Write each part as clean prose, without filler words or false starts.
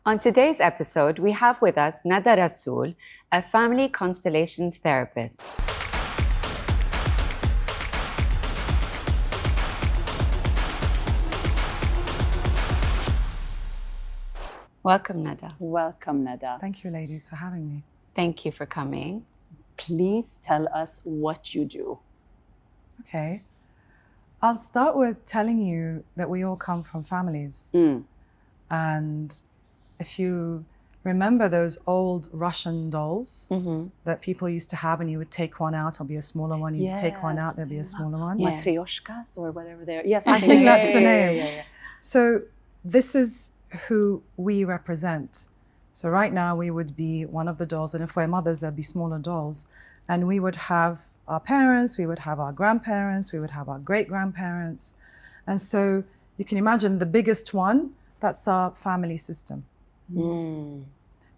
On today's episode, we have with us Nada Rassoul, a family constellations therapist. Welcome, Nada. Welcome, Nada. Thank you, ladies, for having me. Thank you for coming. Please tell us what you do. Okay. I'll start with telling you that we all come from families. And if you remember those old Russian dolls that people used to have, and you would take one out, it'll be a smaller one, you would take one out, there'll be a smaller one. Yeah. Matryoshkas or whatever they're. Yes, I think that's the name. Yeah. So this is who we represent. So right now we would be one of the dolls, and if we're mothers, there'd be smaller dolls. And we would have our parents, we would have our grandparents, we would have our great-grandparents. And so you can imagine the biggest one, that's our family system. And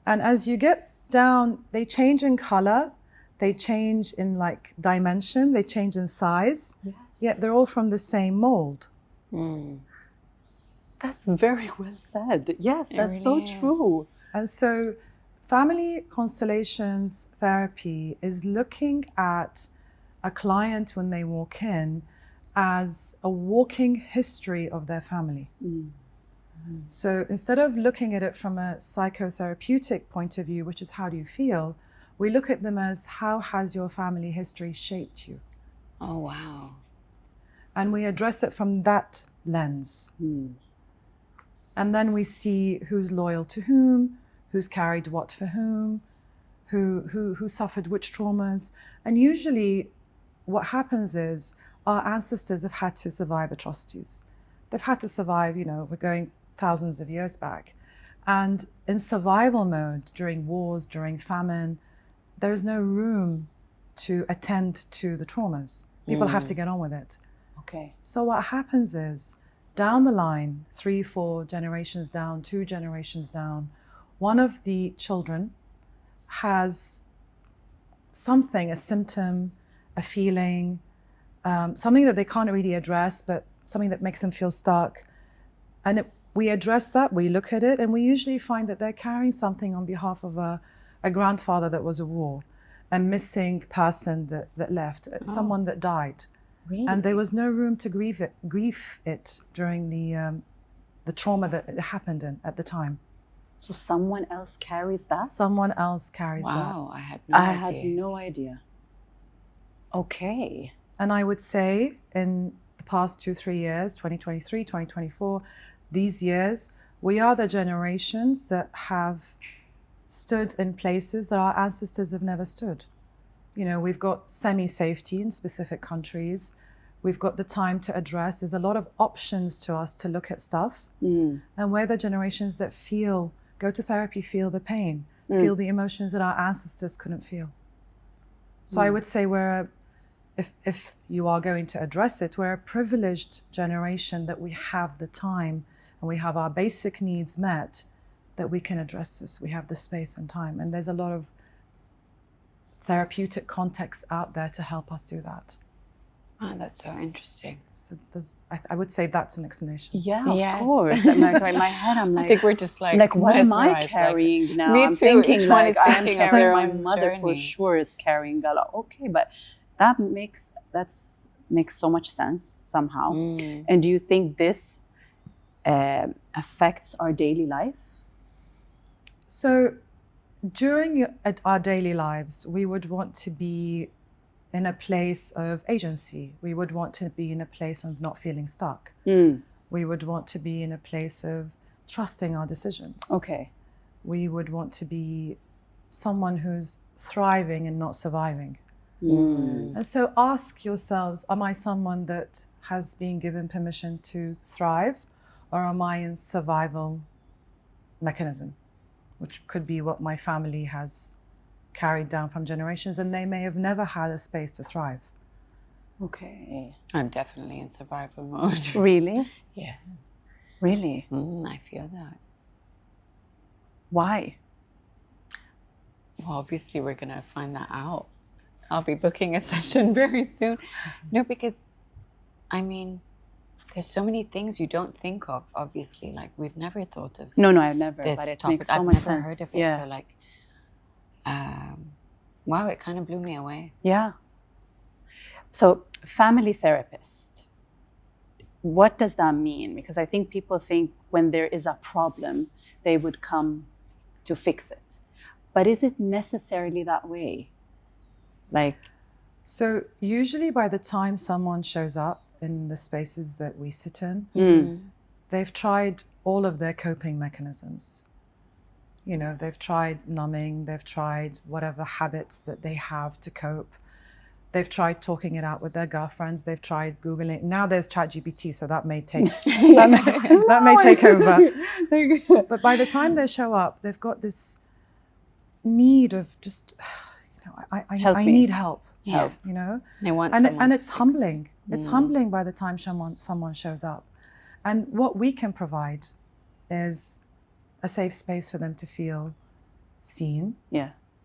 as you get down, they change in color, they change in like dimension, they change in size, yet they're all from the same mold. That's very well said. Yes, that's really so is. true. And so family constellations therapy is looking at a client when they walk in as a walking history of their family. So instead of looking at it from a psychotherapeutic point of view, which is how do you feel, we look at them as how has your family history shaped you? Oh, wow. And we address it from that lens. And then we see who's loyal to whom, who's carried what for whom, who suffered which traumas. And usually what happens is our ancestors have had to survive atrocities. They've had to survive, we're going thousands of years back. And in survival mode, during wars, during famine, there is no room to attend to the traumas. People have to get on with it. Okay. So what happens is, down the line, 3, 4 generations down, 2 generations down, one of the children has something, a symptom, a feeling, something that they can't really address, but something that makes them feel stuck. And we address that, we look at it, and we usually find that they're carrying something on behalf of a grandfather that was at war, a missing person that left, someone that died. Really? And there was no room to grieve it during the trauma that it happened in at the time. So someone else carries that? Someone else carries that. Wow, I had no I idea. had no idea. Okay. And I would say in the past 2-3 years, 2023, 2024, these years, we are the generations that have stood in places that our ancestors have never stood. We've got semi-safety in specific countries. We've got the time to address. There's a lot of options to us to look at stuff. And we're the generations that go to therapy, feel the pain, feel the emotions that our ancestors couldn't feel. So I would say if you are going to address it, we're a privileged generation that we have the time and we have our basic needs met, that we can address this. We have the space and time. And there's a lot of therapeutic context out there to help us do that. Oh, that's so interesting. So I would say that's an explanation. Yeah, Yes. of course. And like in my head, I'm like, I think we're just like what am I mesmerized, carrying now? Me I'm too. thinking Each one like is I am thinking of carrying their my own mother for journey. sure is carrying a lot. Okay, but that makes so much sense somehow. And do you think this affects our daily life? So during our daily lives, we would want to be in a place of agency. We would want to be in a place of not feeling stuck. We would want to be in a place of trusting our decisions. Okay. We would want to be someone who's thriving and not surviving. And so ask yourselves, am I someone that has been given permission to thrive, or am I in survival mechanism, which could be what my family has carried down from generations, and they may have never had a space to thrive. Okay. I'm definitely in survival mode. Really? Yeah. Really? I feel that. Why? Well, obviously we're going to find that out. I'll be booking a session very soon. No, because, I mean, There's so many things you don't think of, obviously. Like, we've never thought of No, I've never. this But it topic. makes so I've much never sense. heard of it. Yeah. So, like, wow, it kind of blew me away. Yeah. So, family therapist. What does that mean? Because I think people think when there is a problem, they would come to fix it. But is it necessarily that way? Like, So usually by the time someone shows up in the spaces that we sit in, they've tried all of their coping mechanisms. You know, they've tried numbing, they've tried whatever habits that they have to cope. They've tried talking it out with their girlfriends. They've tried Googling. Now there's ChatGPT, so that may take that may take over. But by the time they show up, they've got this need of just, you know, I need help. Yeah. You know, They want and someone it's to fix humbling. it. It's humbling by the time someone shows up. And what we can provide is a safe space for them to feel seen,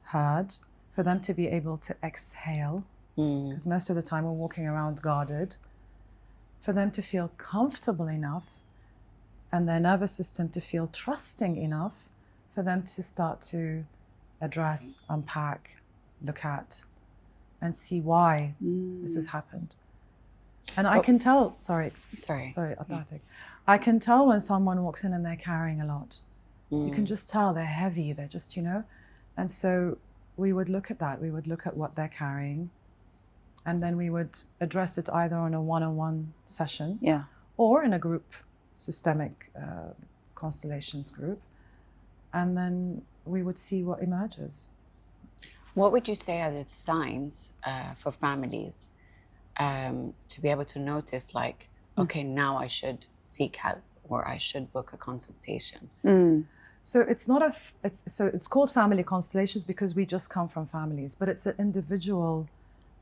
heard, for them to be able to exhale, because most of the time we're walking around guarded, for them to feel comfortable enough and their nervous system to feel trusting enough for them to start to address, unpack, look at, and see why this has happened. And I can tell, sorry, I can tell when someone walks in and they're carrying a lot. You can just tell they're heavy, they're just, you know. And so we would look at that. We would look at what they're carrying. And then we would address it either on a one-on-one session or in a group, systemic constellations group. And then we would see what emerges. What would you say are the signs for families to be able to notice, like, okay, now I should seek help or I should book a consultation? So it's not it's called family constellations because we just come from families, but it's an individual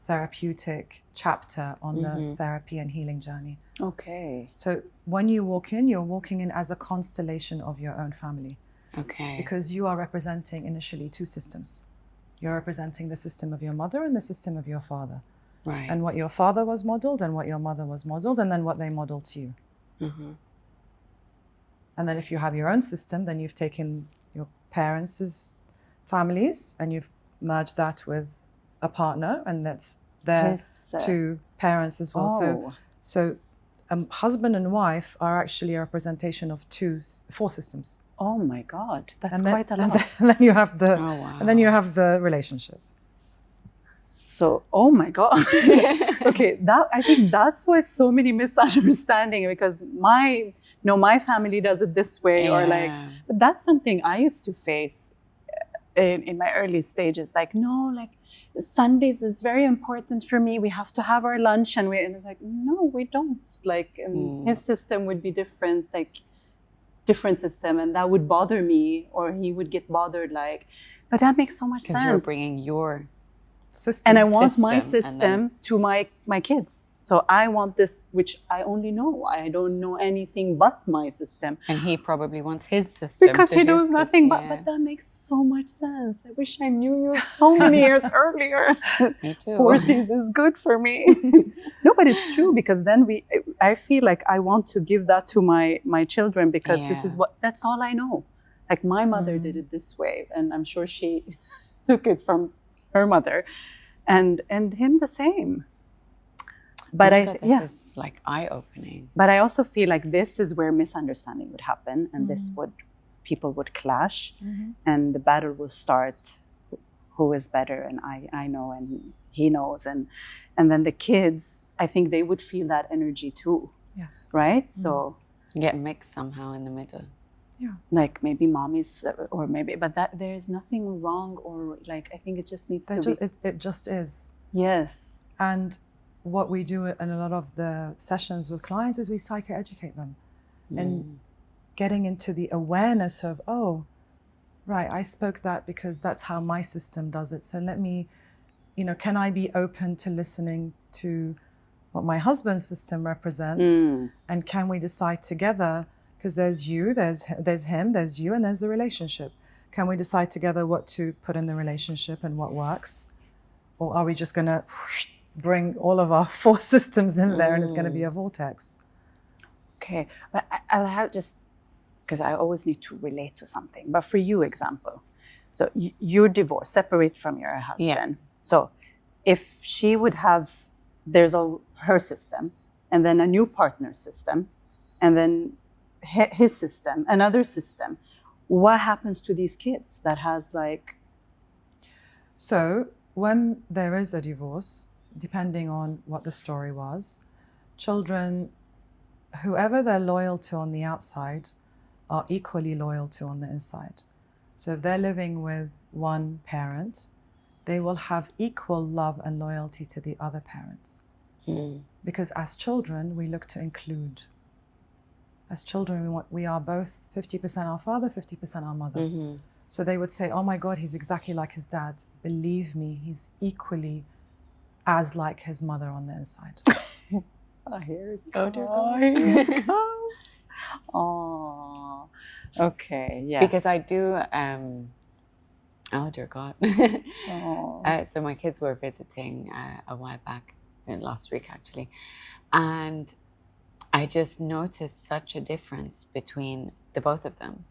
therapeutic chapter on the therapy and healing journey. Okay. So when you walk in, you're walking in as a constellation of your own family. Okay. Because you are representing initially two systems. You're representing the system of your mother and the system of your father. Right. And what your father was modeled and what your mother was modeled, and then what they modeled to you. And then if you have your own system, then you've taken your parents' families and you've merged that with a partner, and that's their two parents as well. So husband and wife are actually a representation of four systems. Oh my God, that's and then, quite a lot. And then you have and then you have the relationship. So, oh my God. Okay, I think that's why so many misunderstandings, because my family does it this way, or like, but that's something I used to face in my early stages. Like, no, like Sundays is very important for me. We have to have our lunch, and it's like, no, we don't. Like, his system would be different, like different system, and that would bother me, or he would get bothered. Like, but that makes so much sense. Because you're bringing your system, and I want my system to my kids. So I want this, which I only know. I don't know anything but my system. And he probably wants his system. Because he knows nothing but that makes so much sense. I wish I knew you so many years earlier. Me too. 40s is good for me. No, but it's true, because then I feel like I want to give that to my children, because this is that's all I know. Like, my mother did it this way, and I'm sure she took it from her mother, and him the same. But this is like eye-opening. But I also feel like this is where misunderstanding would happen, and people would clash, and the battle will start. Who is better? And I know, and he knows, and then the kids, I think they would feel that energy too. Yes. Right. So get mixed somehow in the middle. Yeah. Like maybe mommy's, or maybe, but that there is nothing wrong, or like, I think it just needs to be. It just is. Yes. And what we do in a lot of the sessions with clients is we psychoeducate them and getting into the awareness of, oh, right, I spoke that because that's how my system does it. So let me, can I be open to listening to what my husband's system represents? And can we decide together, because there's you, there's him, there's you, and there's the relationship. Can we decide together what to put in the relationship and what works? Or are we just going to bring all of our four systems in there and it's going to be a vortex? Okay, but I'll have just, because I always need to relate to something. But for you, example, so you're divorced, separate from your husband. So if she would have, there's her system, and then a new partner's system, and then his system, another system, what happens to these kids that has like... So when there is a divorce, depending on what the story was, children, whoever they're loyal to on the outside, are equally loyal to on the inside. So if they're living with one parent, they will have equal love and loyalty to the other parents. Because as children, we look to include. As children, we are both 50% our father, 50% our mother. So they would say, oh my God, he's exactly like his dad. Believe me, he's equally as like his mother on the inside. Oh, here it Oh, goes. dear Here it goes. Oh, okay, yeah. Because I do, oh dear God. Oh. So my kids were visiting a while back, last week actually, and I just noticed such a difference between the both of them.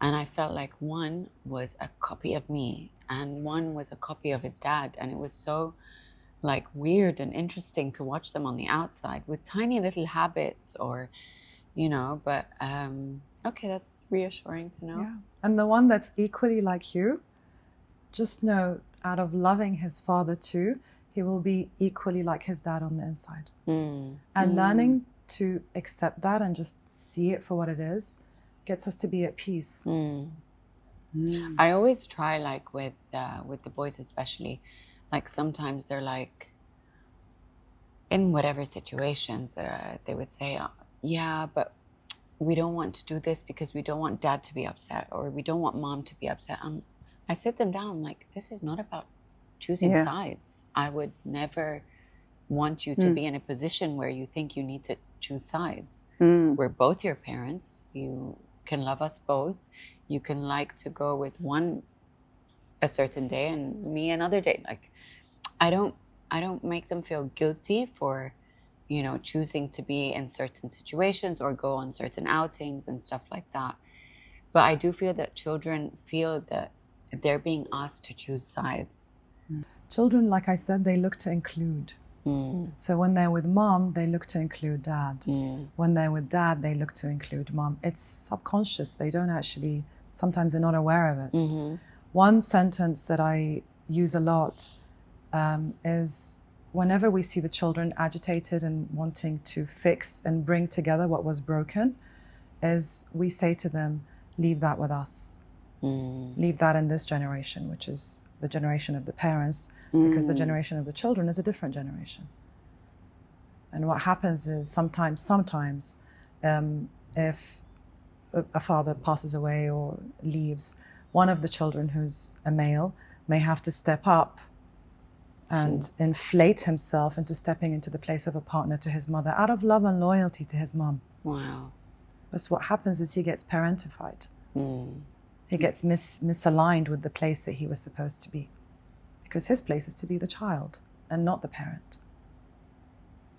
And I felt like one was a copy of me and one was a copy of his dad. And it was so like weird and interesting to watch them on the outside with tiny little habits or, you know, but okay, that's reassuring to know. Yeah. And the one that's equally like you, just know out of loving his father too, he will be equally like his dad on the inside. And learning to accept that and just see it for what it is gets us to be at peace. I always try, like with the boys especially, like sometimes they're like, in whatever situations, they would say, yeah, but we don't want to do this because we don't want dad to be upset or we don't want mom to be upset. I sit them down, I'm like, this is not about choosing sides. I would never want you to be in a position where you think you need to choose sides. We're both your parents. You can love us both. You can like to go with one a certain day and me another day. Like, I don't make them feel guilty for, you know, choosing to be in certain situations or go on certain outings and stuff like that. But I do feel that children feel that they're being asked to choose sides. Children, like I said, they look to include. So when they're with mom, they look to include dad. When they're with dad, they look to include mom. It's subconscious. They don't actually, sometimes they're not aware of it. One sentence that I use a lot is whenever we see the children agitated and wanting to fix and bring together what was broken, is we say to them, leave that with us. Leave that in this generation, which is the generation of the parents, because the generation of the children is a different generation. And what happens is sometimes, if a father passes away or leaves, one of the children who's a male may have to step up and inflate himself into stepping into the place of a partner to his mother out of love and loyalty to his mom. Wow. But what happens is he gets parentified. He gets misaligned with the place that he was supposed to be, because his place is to be the child and not the parent.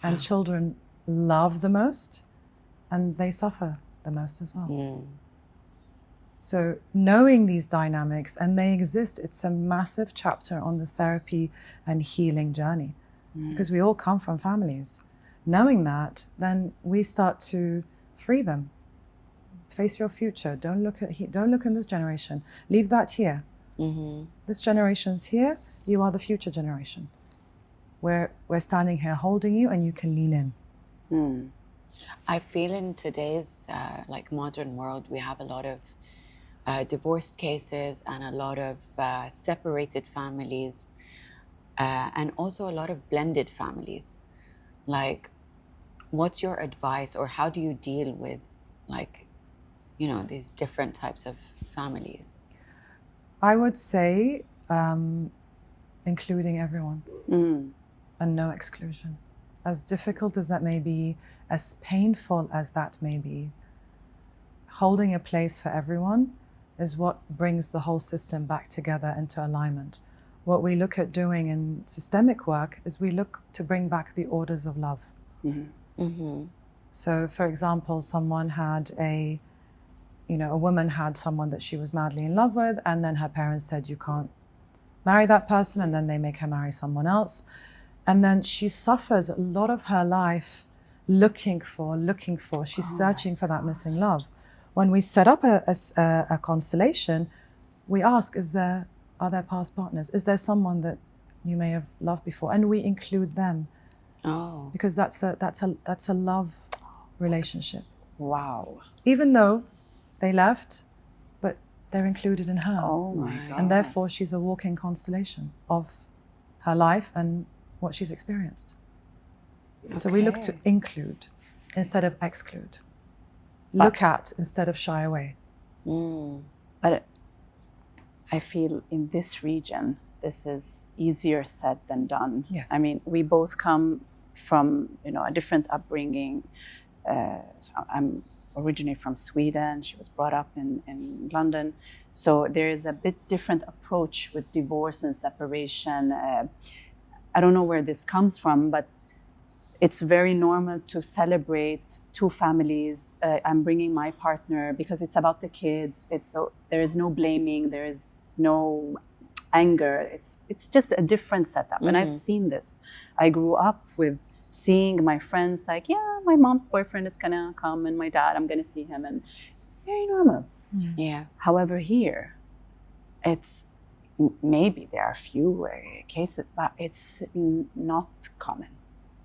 And children love the most and they suffer the most as well. So knowing these dynamics, and they exist, it's a massive chapter on the therapy and healing journey, because we all come from families. Knowing that, then we start to free them. Face your future. Don't look in this generation. Leave that here. This generation's here. You are the future generation. We're standing here holding you, and you can lean in. I feel in today's like modern world, we have a lot of divorced cases and a lot of separated families, and also a lot of blended families. Like, what's your advice, or how do you deal with, like, you know, these different types of families? I would say including everyone and no exclusion. As difficult as that may be, as painful as that may be, holding a place for everyone is what brings the whole system back together into alignment. What we look at doing in systemic work is we look to bring back the orders of love. So, for example, a woman had someone that she was madly in love with, and then her parents said, you can't marry that person, and then they make her marry someone else. And then she suffers a lot of her life looking for, she's searching for that missing love. When we set up a constellation, we ask, are there past partners? Is there someone that you may have loved before? And we include them. Oh. Because that's a love relationship. Wow. Even though they left, but they're included in her. Oh my God. And therefore she's a walking constellation of her life and what she's experienced. So we look to include instead of exclude. Look at instead of shy away. But I feel in this region, this is easier said than done. Yes. I mean, we both come from, a different upbringing. So I'm originally from Sweden. She was brought up in London. So there is a bit different approach with divorce and separation. I don't know where this comes from, but it's very normal to celebrate two families. I'm bringing my partner because it's about the kids. There is no blaming. There is no anger. It's just a different setup. And I've seen this. I grew up with seeing my friends like, yeah, my mom's boyfriend is gonna come and my dad, I'm gonna see him. And it's very normal. Yeah. However, here, it's maybe there are a few cases, but it's not common.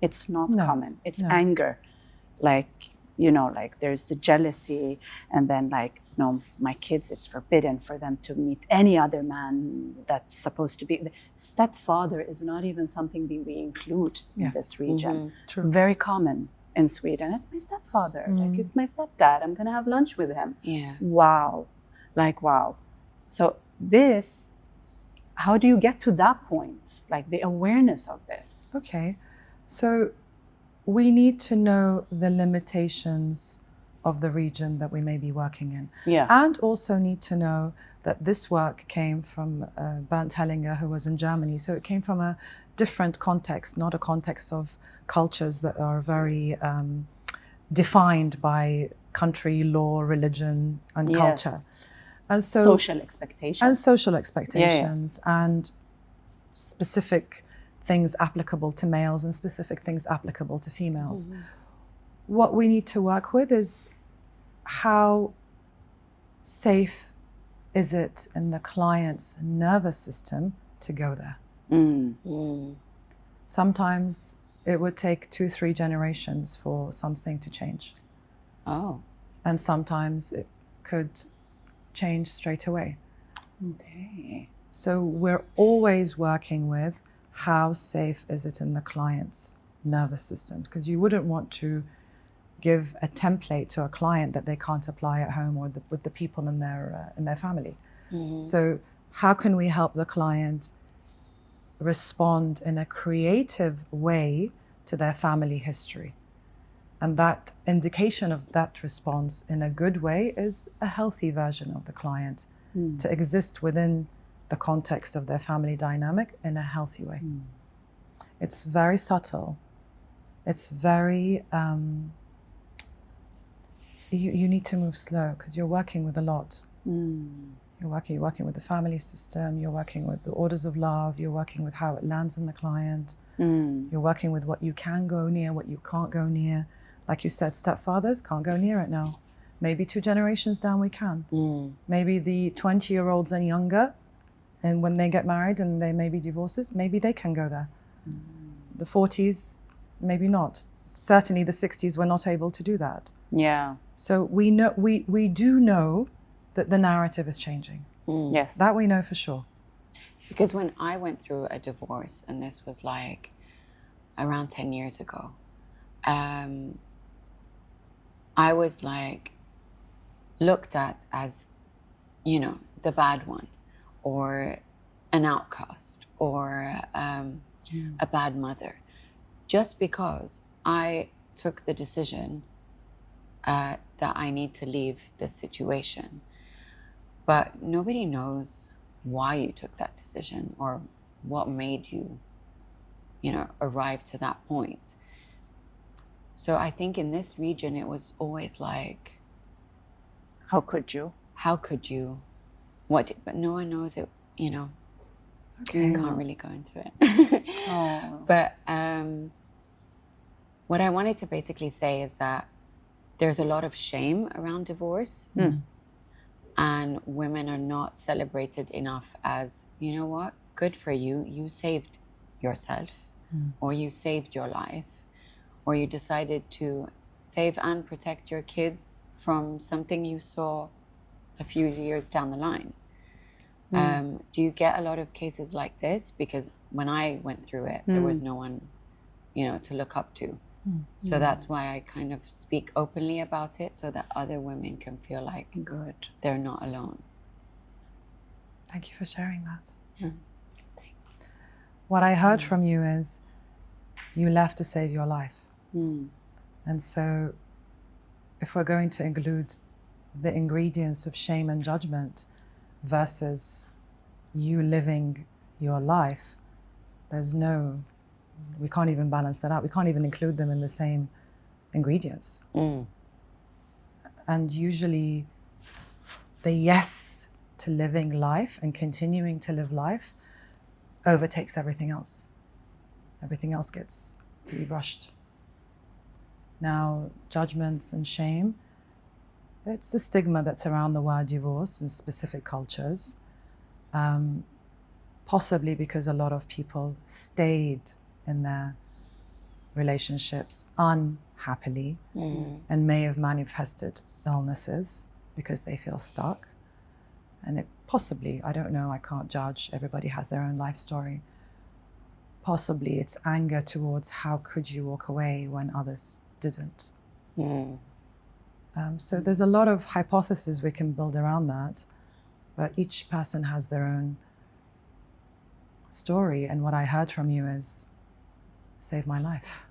It's not common. It's anger. Like there's the jealousy, and then my kids, it's forbidden for them to meet any other man that's supposed to be. Stepfather is not even something that we include in this region. True. Very common in Sweden. It's my stepfather. It's my stepdad. I'm gonna have lunch with him. Yeah. Wow. Wow. So this, how do you get to that point? Like the awareness of this. Okay. So we need to know the limitations of the region that we may be working in. Yeah. And also need to know that this work came from Bernd Hellinger, who was in Germany. So it came from a different context, not a context of cultures that are very defined by country, law, religion, and culture. And so social expectations. And specific things applicable to males and specific things applicable to females. What we need to work with is how safe is it in the client's nervous system to go there. Sometimes it would take 2-3 generations for something to change. Oh. And sometimes it could change straight away. Okay. So we're always working with how safe is it in the client's nervous system, because you wouldn't want to give a template to a client that they can't apply at home or with the people in their family. So how can we help the client respond in a creative way to their family history? And that indication of that response in a good way is a healthy version of the client to exist within the context of their family dynamic in a healthy way. It's very subtle. It's very, you need to move slow because you're working with a lot. You're working with the family system, you're working with the orders of love, you're working with how it lands in the client, you're working with what you can go near, what you can't go near. Like you said, stepfathers can't go near it now. Maybe 2 generations down we can. Maybe the 20-year-olds and younger, and when they get married and they may be divorces, maybe they can go there. The 40s, maybe not. Certainly the 60s were not able to do that. Yeah. So we know, we do know that the narrative is changing. Yes. That we know for sure. Because when I went through a divorce, and this was like around 10 years ago, I was like looked at as, the bad one, or an outcast, or a bad mother, just because I took the decision that I need to leave this situation. But nobody knows why you took that decision or what made you, arrive to that point. So I think in this region, it was always like, How could you? how could you? But no one knows it, you know. Okay. I can't really go into it. Oh. But what I wanted to basically say is that there's a lot of shame around divorce. And women are not celebrated enough as, you know what, good for you. You saved yourself, or you saved your life, or you decided to save and protect your kids from something you saw a few years down the line. Do you get a lot of cases like this? Because when I went through it, there was no one, you know, to look up to. So that's why I kind of speak openly about it, so that other women can feel like Good. they're not alone. Thank you for sharing that. Thanks. What I heard from you is you left to save your life. And so if we're going to include the ingredients of shame and judgment versus you living your life, we can't even balance that out. We can't even include them in the same ingredients. And usually the yes to living life and continuing to live life overtakes everything else. Everything else gets to be brushed. Now, judgments and shame, it's the stigma that's around the word divorce in specific cultures, possibly because a lot of people stayed in their relationships unhappily and may have manifested illnesses because they feel stuck. And it possibly, I don't know, I can't judge, everybody has their own life story. Possibly it's anger towards how could you walk away when others didn't. So there's a lot of hypotheses we can build around that, but each person has their own story. And what I heard from you is, save my life.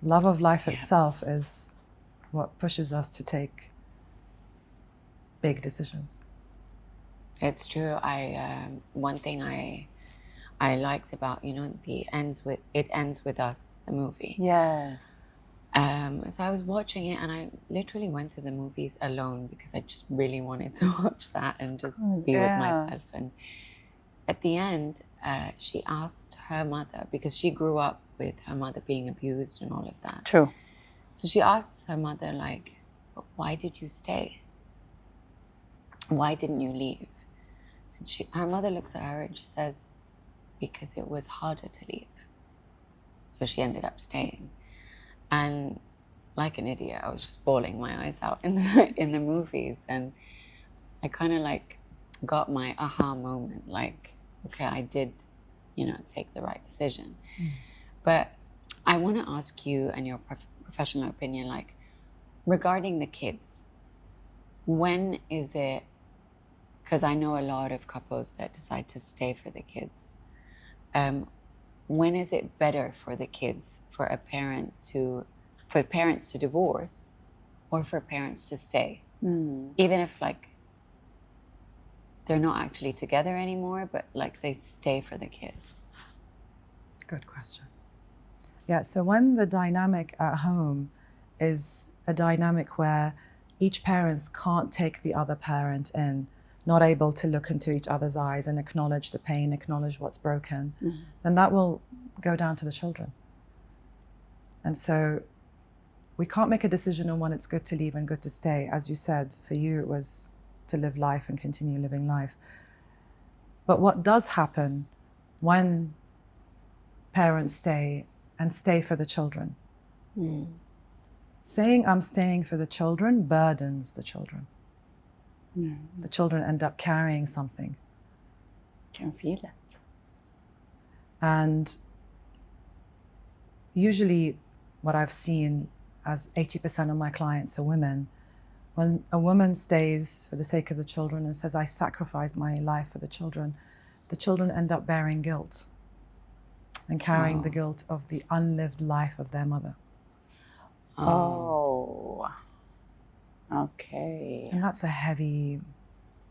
Love of life itself is what pushes us to take big decisions. It's true. One thing I liked about, you know, it ends with us, the movie. Yes. So I was watching it, and I literally went to the movies alone because I just really wanted to watch that and just be with myself. And at the end, she asked her mother, because she grew up with her mother being abused and all of that. True. So she asks her mother, like, why did you stay? Why didn't you leave? And her mother looks at her and she says, because it was harder to leave. So she ended up staying. And like an idiot, I was just bawling my eyes out in the movies. And I kind of like got my aha moment, like, okay, I did, you know, take the right decision. But I want to ask you and your professional opinion, like, regarding the kids, when is it, because I know a lot of couples that decide to stay for the kids, when is it better for the kids, for parents to divorce or for parents to stay? Even if like they're not actually together anymore, but like they stay for the kids. Good question. Yeah, so when the dynamic at home is a dynamic where each parent can't take the other parent in, not able to look into each other's eyes and acknowledge the pain, acknowledge what's broken, then that will go down to the children. And so we can't make a decision on when it's good to leave and good to stay. As you said, for you it was to live life and continue living life. But what does happen when parents stay and stay for the children? Saying I'm staying for the children burdens the children. The children end up carrying something. Can feel it. And usually what I've seen, as 80% of my clients are women, when a woman stays for the sake of the children and says, I sacrifice my life for the children end up bearing guilt and carrying the guilt of the unlived life of their mother. Oh, okay. And that's a heavy...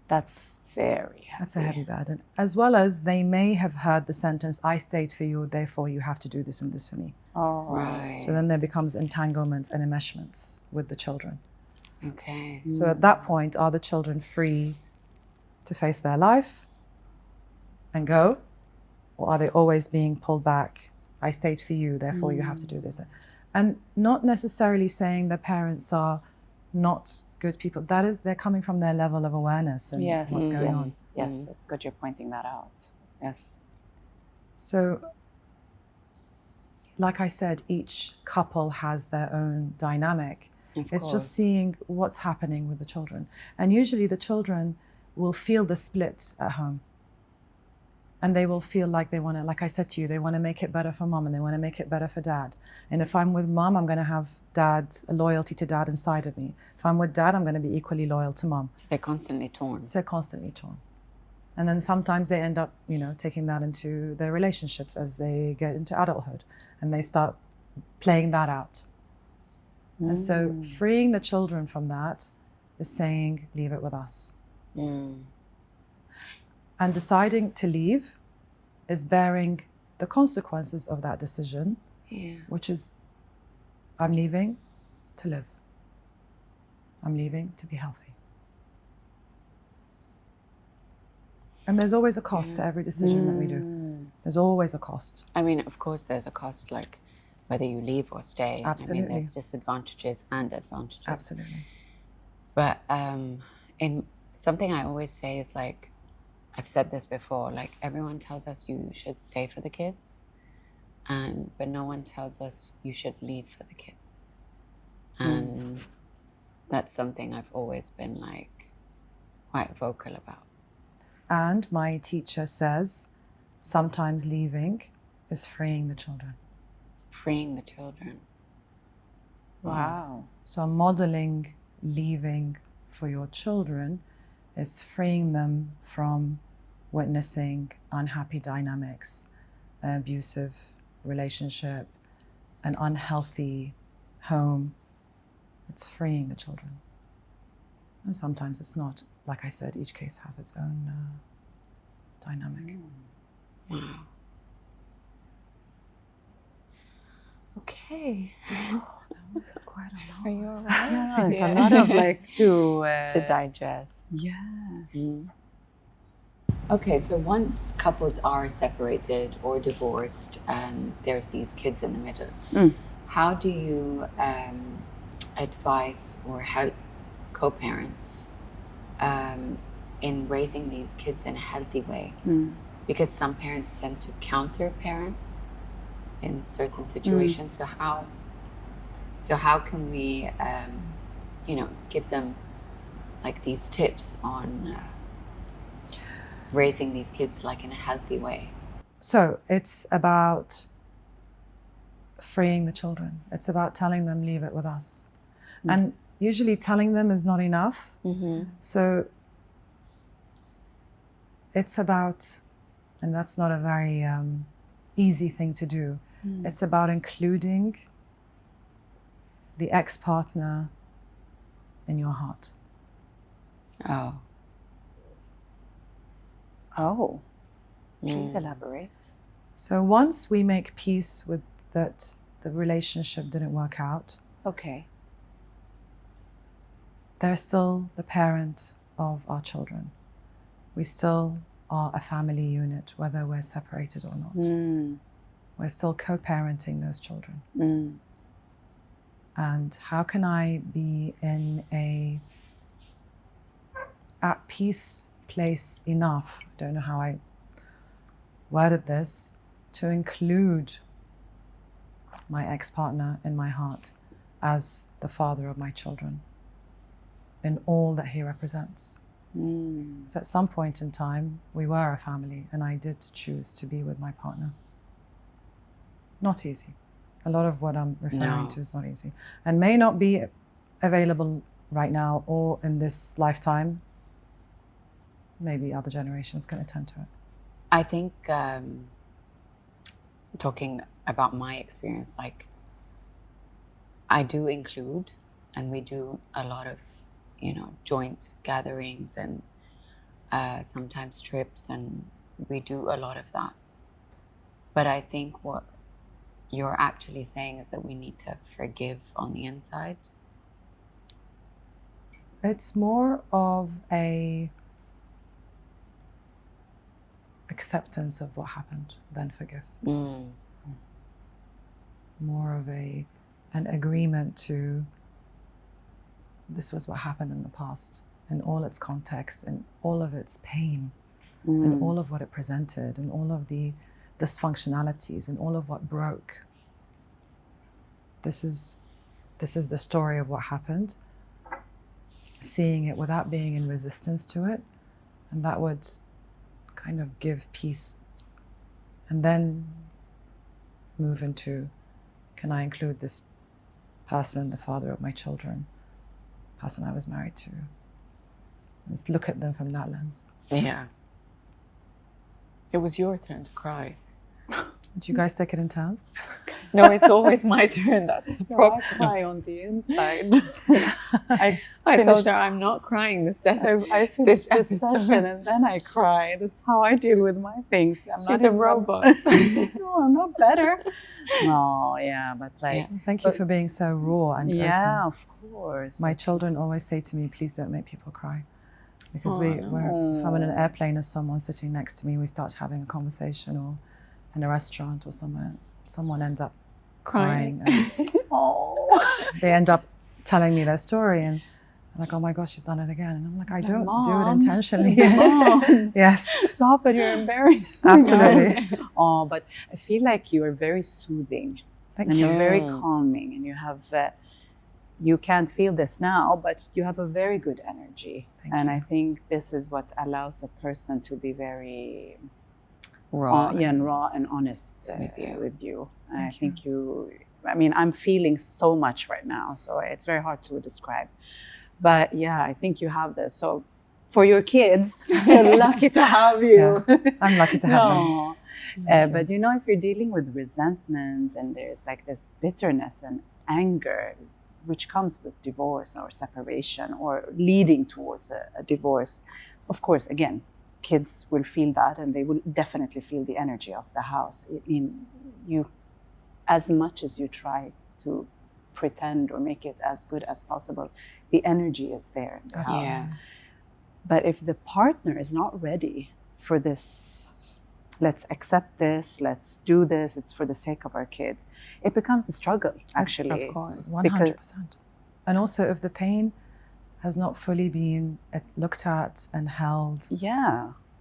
That's very heavy. That's a heavy burden. As well as they may have heard the sentence, I stayed for you, therefore you have to do this and this for me. Oh. Right. So then there becomes entanglements and enmeshments with the children. Okay. So at that point, are the children free to face their life and go? Or are they always being pulled back? I stayed for you, therefore you have to do this. And not necessarily saying the parents are not good people. That is, they're coming from their level of awareness and what's going on. Yes, it's good you're pointing that out. Yes. So, like I said, each couple has their own dynamic. It's just seeing what's happening with the children. And usually the children will feel the split at home. And they will feel like they want to, like I said to you, they want to make it better for mom and they want to make it better for dad. And if I'm with mom, I'm going to have dad, a loyalty to dad inside of me. If I'm with dad, I'm going to be equally loyal to mom. So they're constantly torn. So they're constantly torn. And then sometimes they end up, taking that into their relationships as they get into adulthood and they start playing that out. And so freeing the children from that is saying, leave it with us. And deciding to leave is bearing the consequences of that decision, which is, I'm leaving to live. I'm leaving to be healthy. And there's always a cost to every decision that we do. There's always a cost. I mean, of course, there's a cost, like whether you leave or stay. Absolutely. I mean, there's disadvantages and advantages. Absolutely. But in something I always say is like, I've said this before, like everyone tells us you should stay for the kids, but no one tells us you should leave for the kids. And that's something I've always been like quite vocal about. And my teacher says, sometimes leaving is freeing the children. Freeing the children. Wow. So modeling leaving for your children is freeing them from witnessing unhappy dynamics, an abusive relationship, an unhealthy home. It's freeing the children. And sometimes it's not. Like I said, each case has its own dynamic. Wow. Okay. That was quite a lot. Are you all right? Yes, a lot of to digest. Yes. Okay, so once couples are separated or divorced and there's these kids in the middle, how do you advise or help co-parents in raising these kids in a healthy way? Because some parents tend to counter-parent in certain situations. So how can we, give them like these tips on raising these kids like in a healthy way? So it's about freeing the children. It's about telling them, leave it with us. And usually telling them is not enough. So it's about, and that's not a very easy thing to do. It's about including the ex-partner in your heart. Oh. Please elaborate. So once we make peace with that the relationship didn't work out, Okay. they're still the parent of our children. We still are a family unit, whether we're separated or not. We're still co-parenting those children. And how can I be in a at peace place enough, I don't know how I worded this, to include my ex-partner in my heart as the father of my children in all that he represents. So at some point in time, we were a family and I did choose to be with my partner. Not easy. A lot of what I'm referring to is not easy and may not be available right now or in this lifetime. Maybe other generations can attend to it. I think talking about my experience, like I do include, and we do a lot of, joint gatherings and sometimes trips, and we do a lot of that. But I think what you're actually saying is that we need to forgive on the inside? It's more of a acceptance of what happened than forgive. More of an agreement to this was what happened in the past, in all its context, and all of its pain, and all of what it presented, and all of the dysfunctionalities, and all of what broke. This is the story of what happened. Seeing it without being in resistance to it, and that would kind of give peace, and then move into, can I include this person, the father of my children, person I was married to? Let's look at them from that lens. Yeah. It was your turn to cry. Did you guys take it in turns? No, it's always my turn. That's the problem. I cry on the inside. I told her I'm not crying this session. I finished this session and then I cry. That's how I deal with my things. She's a robot. No, I'm not better. Oh, yeah, but like... Yeah. Thank you for being so raw and open. Of course. My children always say to me, please don't make people cry. Because if I'm in an airplane or someone sitting next to me, we start having a conversation, or in a restaurant or somewhere, someone ends up crying. And they end up telling me their story, and I'm like, oh my gosh, she's done it again. And I'm like, I don't do it intentionally. Yes. Stop it, you're embarrassed. Absolutely. Oh, but I feel like you are very soothing. Thank and you. you're very calming, and you have, you can't feel this now, but you have a very good energy. Thank and you. I think this is what allows a person to be very Raw. and raw and honest with you. And I think I'm feeling so much right now, so it's very hard to describe. But yeah, I think you have this. So for your kids, they're lucky to have you. Yeah, I'm lucky to have them. But you know, if you're dealing with resentment and there's like this bitterness and anger, which comes with divorce or separation or leading towards a divorce, of course, again, kids will feel that, and they will definitely feel the energy of the house. You, as much as you try to pretend or make it as good as possible, the energy is there in the house. Yeah. But if the partner is not ready for this, let's accept this, let's do this, it's for the sake of our kids, it becomes a struggle, actually. Of course. 100%. And also, if the pain has not fully been looked at and held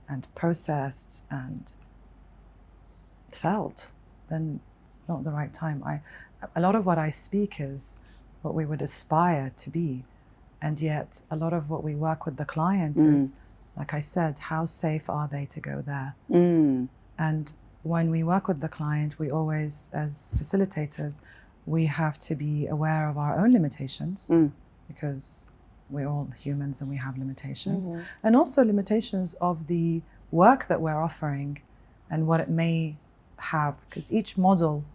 and processed and felt, then it's not the right time. A lot of what I speak is what we would aspire to be. And yet a lot of what we work with the client is, like I said, how safe are they to go there? And when we work with the client, we always, as facilitators, we have to be aware of our own limitations, because we're all humans and we have limitations. And also limitations of the work that we're offering and what it may have, because each model,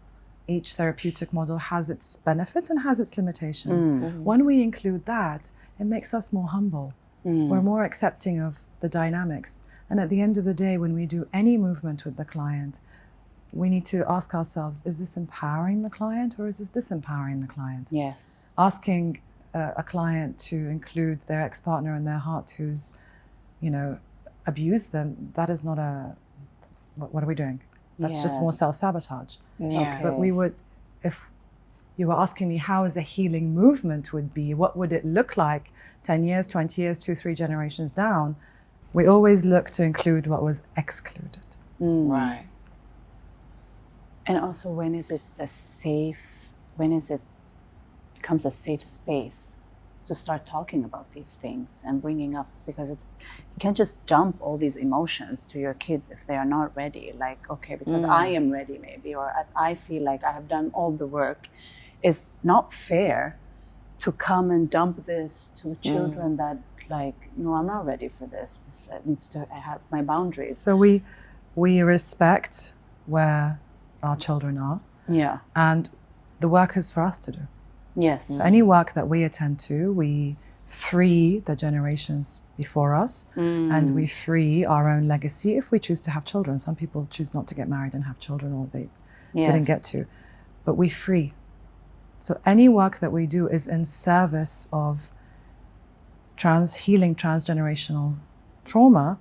each therapeutic model has its benefits and has its limitations. When we include that, it makes us more humble. We're more accepting of the dynamics. And at the end of the day, when we do any movement with the client, we need to ask ourselves, is this empowering the client or is this disempowering the client? Yes. Asking a client to include their ex-partner in their heart who's, abused them, that is not what are we doing? That's just more self-sabotage. Yeah. But we would, if you were asking me how is a healing movement would be, what would it look like 10 years, 20 years, 2-3 generations down, we always look to include what was excluded. Right. And also, when is it becomes a safe space to start talking about these things and bringing up, because you can't just dump all these emotions to your kids if they are not ready. Like, okay, because I am ready maybe, or I feel like I have done all the work. It's not fair to come and dump this to children that like, no, I'm not ready for this. This needs to have my boundaries. So we respect where our children are. Yeah. And the work is for us to do. Yes. So any work that we attend to, we free the generations before us, and we free our own legacy if we choose to have children. Some people choose not to get married and have children, or they didn't get to. but we free. So any work that we do is in service of healing transgenerational trauma.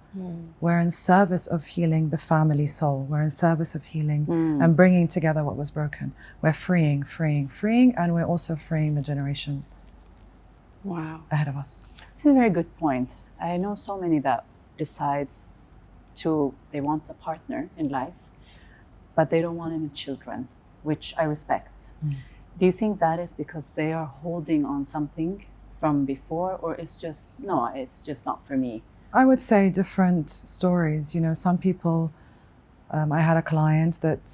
We're in service of healing the family soul. We're in service of healing and bringing together what was broken. We're freeing, and we're also freeing the generation ahead of us. It's a very good point. I know so many that decides they want a partner in life, but they don't want any children, which I respect. Do you think that is because they are holding on something from before, or it's just not for me? I would say different stories. You know, some people, I had a client that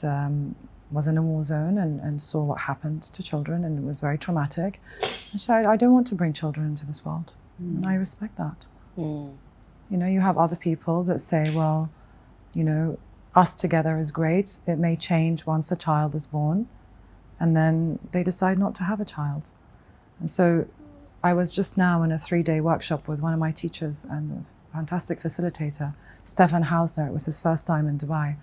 was in a war zone and saw what happened to children, and it was very traumatic. And she said, I don't want to bring children into this world. And I respect that. You know, you have other people that say, well, you know, us together is great. It may change once a child is born, and then they decide not to have a child. And so I was just now in a 3-day workshop with one of my teachers and a fantastic facilitator, Stefan Hausner. It was his first time in Dubai.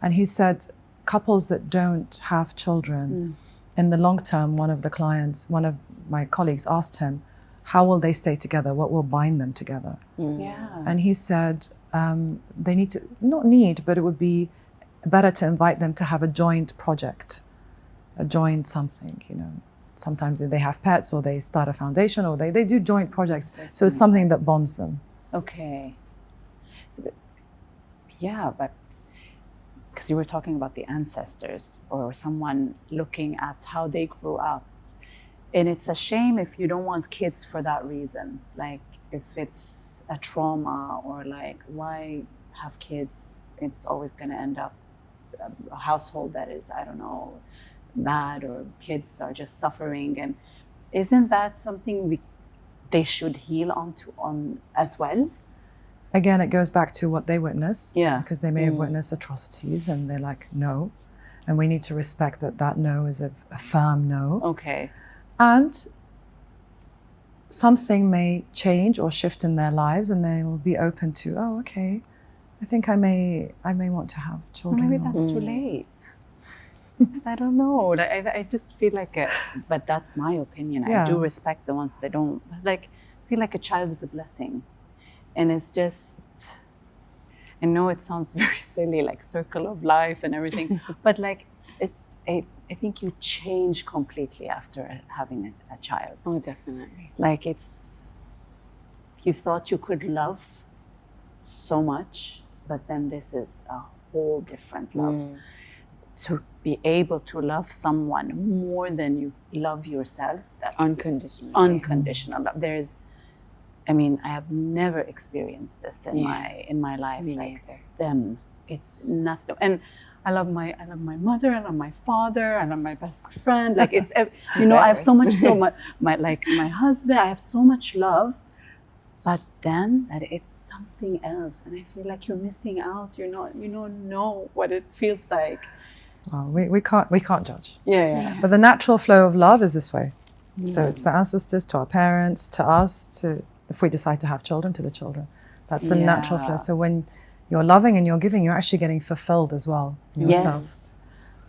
And he said, couples that don't have children, in the long term, one of my colleagues asked him, how will they stay together? What will bind them together? And he said, they need to, but it would be better to invite them to have a joint project, a joint something, you know. Sometimes they have pets, or they start a foundation, or they do joint projects. So it's something that bonds them. Okay. Yeah, but because you were talking about the ancestors or someone looking at how they grew up. And it's a shame if you don't want kids for that reason. Like if it's a trauma, or like, why have kids? It's always going to end up a household that is, I don't know, bad, or kids are just suffering. And isn't that something they should heal on as well? Again, it goes back to what they witness. Yeah. Because they may have witnessed atrocities and they're like, no. And we need to respect that no is a firm no. Okay. And something may change or shift in their lives, and they will be open to, oh, okay, I think I may want to have children. Maybe that's too late. I don't know. I just feel like but that's my opinion. Yeah. I do respect the ones that don't. Like, I feel like a child is a blessing. And it's just, I know it sounds very silly, like circle of life and everything, but like, I think you change completely after having a child. Oh, definitely. Like you thought you could love so much, but then this is a whole different love. To be able to love someone more than you love yourself, that's unconditional love. I have never experienced this in my life. Me like neither. them, it's nothing. And I love my mother, I love my father, I love my best friend. Like it's, you know, I have so much, my husband. I have so much love, but then that it's something else, and I feel like you're missing out. You don't know what it feels like. Well, we can't judge. Yeah. But the natural flow of love is this way. So it's the ancestors to our parents, to us, to, if we decide to have children, to the children. That's the natural flow. So when you're loving and you're giving, you're actually getting fulfilled as well in yourself. Yes.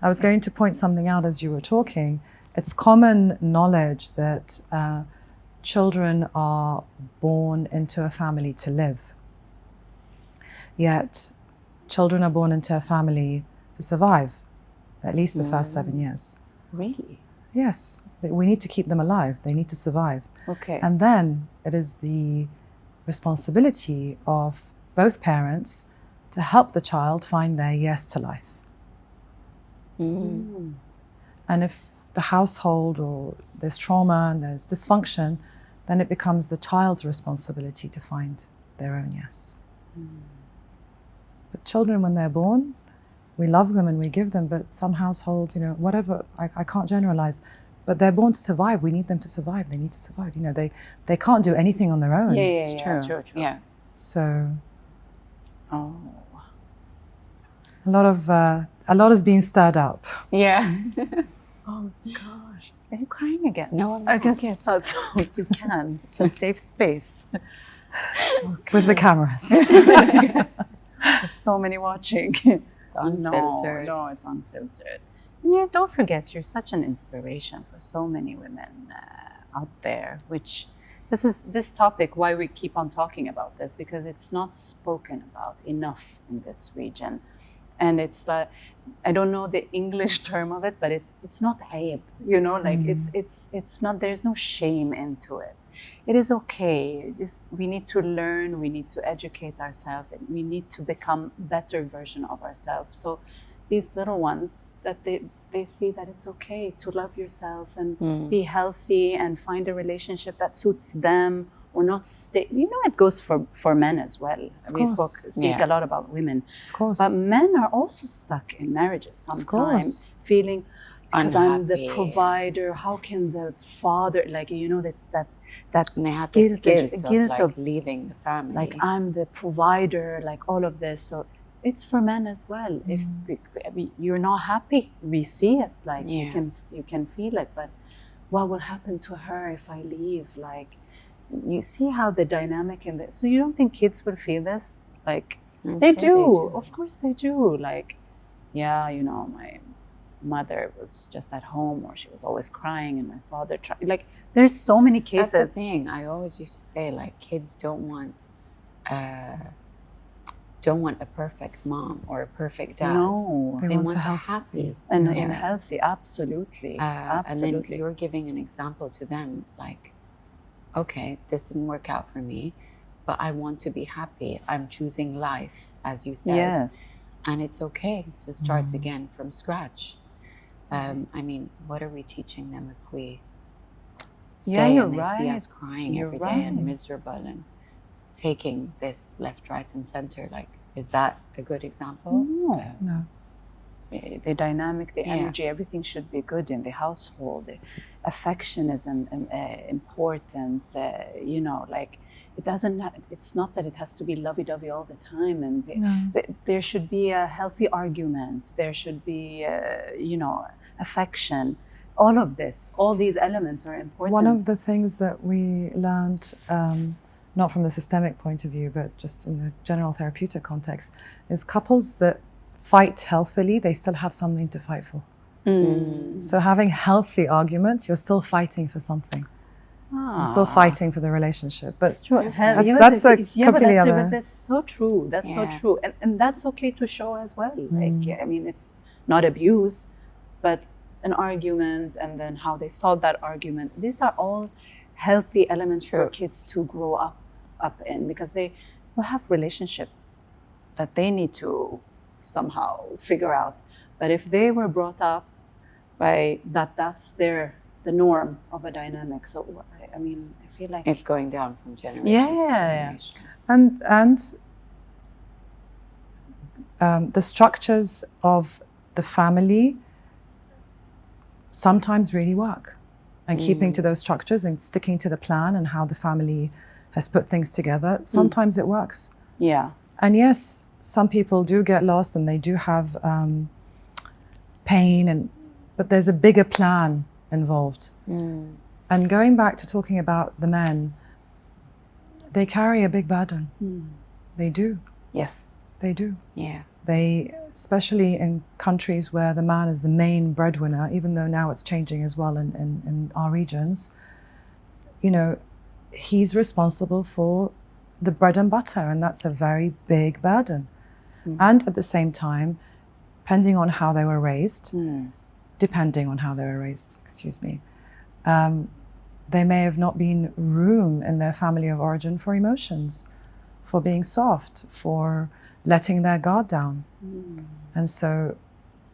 I was going to point something out as you were talking. It's common knowledge that children are born into a family to live. Yet children are born into a family to survive, at least the first 7 years. Really? Yes. We need to keep them alive. They need to survive. Okay. And then it is the responsibility of both parents to help the child find their yes to life. And if the household, or there's trauma and there's dysfunction, then it becomes the child's responsibility to find their own yes. But children, when they're born, we love them and we give them, but some households, you know, whatever, I can't generalize, but they're born to survive. We need them to survive. They need to survive. You know, they can't do anything on their own. It's true. Yeah. So Oh. a lot is being stirred up. Yeah. Oh gosh. Are you crying again? No, I'm not. Okay, I thought so. You can. It's a safe space. With the cameras. There's so many watching. It's unfiltered. No, it's unfiltered. Yeah, don't forget, you're such an inspiration for so many women out there, which this topic, why we keep on talking about this, because it's not spoken about enough in this region. And it's like, I don't know the English term of it, but it's not aib, you know, like it's not, there's no shame into it. It is okay. Just we need to learn, we need to educate ourselves, and we need to become better version of ourselves. So these little ones, that they see that it's okay to love yourself and be healthy and find a relationship that suits them, or not stay. You know, it goes for men as well. We speak a lot about women, Of course. but men are also stuck in marriages sometimes, feeling, because I'm the provider. How can the father, like, you know, that and they have this guilt of leaving the family. Like, I'm the provider, like all of this. So it's for men as well. If you're not happy, we see it. Like you can feel it. But what will happen to her if I leave? Like, you see how the dynamic in this. So you don't think kids would feel this? Like they do. Of course they do. Like, yeah, you know, my mother was just at home, or she was always crying, and my father tried. Like, there's so many cases. That's the thing. I always used to say, like, kids don't want a perfect mom or a perfect dad. No, they want a happy and healthy. Absolutely. And then you're giving an example to them, like, okay, this didn't work out for me, but I want to be happy. I'm choosing life, as you said. Yes. And it's okay to start again from scratch. I mean, what are we teaching them if we stay and they see us crying every day and miserable and taking this left, right, and center? Like, is that a good example? No. The dynamic, the energy, everything should be good in the household. The affection is important. You know, like, it doesn't. It's not that it has to be lovey-dovey all the time, and there should be a healthy argument. There should be, you know, affection. All of this, all these elements are important. One of the things that we learned, not from the systemic point of view, but just in the general therapeutic context, is couples that fight healthily, they still have something to fight for. So having healthy arguments, you're still fighting for something. You're still fighting for the relationship. But that's completely other. But that's so true. That's so true. And that's okay to show as well. Like, I mean, it's not abuse, but an argument, and then how they solve that argument. These are all healthy elements for kids to grow up in, because they will have relationship that they need to somehow figure out. But if they were brought up by that's the norm of a dynamic. So I mean, I feel like it's going down from generation to generation. And the structures of the family sometimes really work, and keeping to those structures and sticking to the plan and how the family has put things together, sometimes it works. And yes, some people do get lost and they do have pain, but there's a bigger plan involved. And going back to talking about the men, they carry a big burden. They do. Yes. They do. Yeah. They, especially in countries where the man is the main breadwinner, even though now it's changing as well in our regions, you know, he's responsible for the bread and butter, and that's a very big burden. And at the same time, depending on how they were raised, there may have not been room in their family of origin for emotions, for being soft, for letting their guard down. And so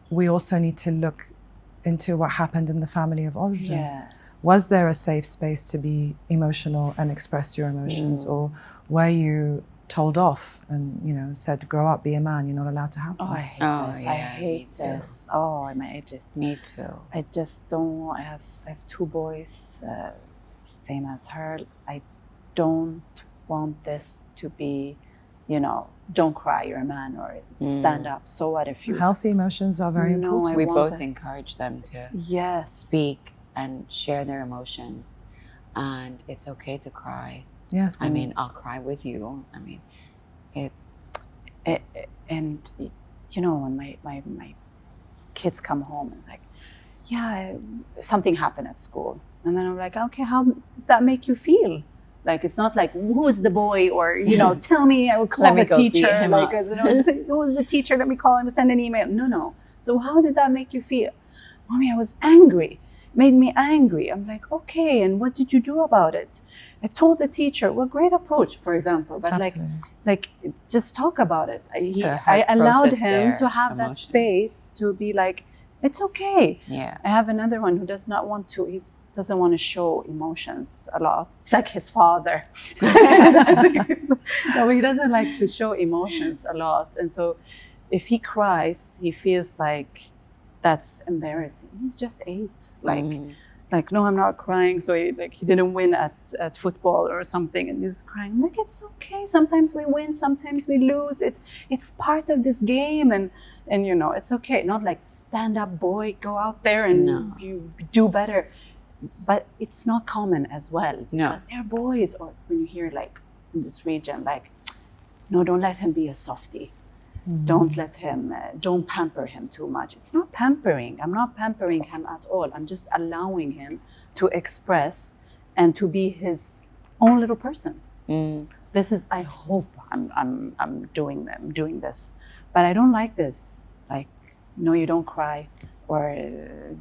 we also need to look into what happened in the family of origin. Yes. Was there a safe space to be emotional and express your emotions, or were you told off and, you know, said, grow up, be a man, you're not allowed to have that? I hate this. I hate this. Me too. I just don't. I have 2 boys, same as her. I don't want this to be, you know, don't cry, you're a man, or stand up. So what if you... Healthy emotions are very important. We both encourage them to speak and share their emotions, and it's okay to cry. Yes. I mean, I'll cry with you. I mean, it's... And, you know, when my kids come home and like, yeah, something happened at school. And then I'm like, okay, how did that make you feel? Like, it's not like, who's the boy? Or, you know, tell me, I will call the teacher. Like, you know, who's the teacher? Let me call him, send an email. No. So how did that make you feel? Mommy, I was angry. Made me angry. I'm like, okay, and what did you do about it? I told the teacher, well, great approach, for example, but like just talk about it. I allowed him to have that space to be like, it's okay. Yeah. I have another one who doesn't want to show emotions a lot. It's like his father. No, he doesn't like to show emotions a lot. And so if he cries, he feels like that's embarrassing. He's just 8. Like, no, I'm not crying. So he didn't win at football or something, and he's crying. Like, it's okay. Sometimes we win, sometimes we lose. It's part of this game, and you know, it's okay. Not like stand up, boy, go out there and you do better. But it's not common as well. No. Because they're boys, or when you hear like in this region, like, no, don't let him be a softie. Don't let him, don't pamper him too much. It's not pampering. I'm not pampering him at all. I'm just allowing him to express and to be his own little person. This is, I hope I'm doing this, but I don't like this. Like, no, you don't cry, or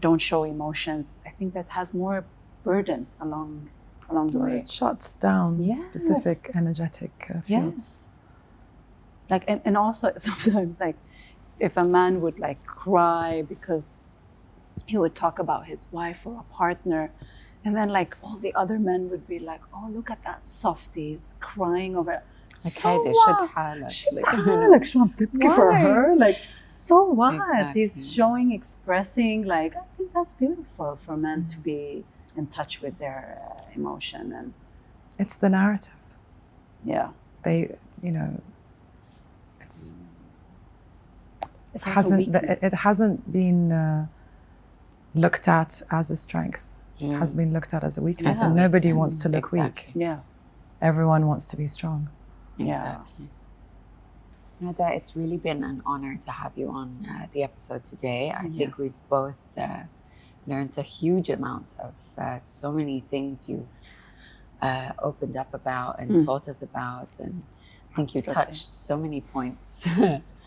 don't show emotions. I think that has more burden along the way. It shuts down specific energetic fields. Yes. Like, and also sometimes, like, if a man would like cry because he would talk about his wife or a partner, and then like all the other men would be like, oh, look at that softie, he's crying over it. Like, So hey, like, شو عم تبكي for her? Like, so what? Exactly. He's showing, expressing. Like, I think that's beautiful for men to be in touch with their emotion. And It's the narrative. yeah, They, you know, it hasn't been looked at as a strength. It has been looked at as a weakness, and nobody wants to look weak. Yeah. Everyone wants to be strong. Exactly. Nada, it's really been an honor to have you on the episode today. I think we've both learned a huge amount of so many things you've opened up about and taught us about, and I think you touched so many points.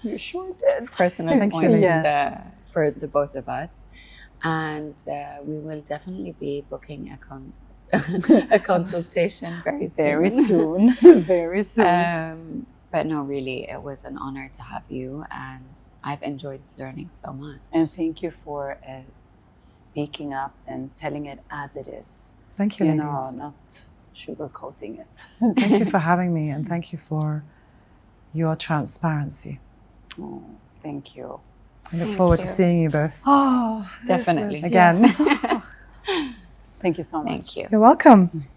You sure did. Personal points for the both of us. And we will definitely be booking a consultation very soon. Very soon. But no, really, it was an honor to have you, and I've enjoyed learning so much. And thank you for speaking up and telling it as it is. Thank you, ladies. Not sugarcoating it. Thank you for having me, and thank you for your transparency. Oh, thank you. I look forward to seeing you both. Oh, definitely. Again. Thank you so much. Thank you. You're welcome.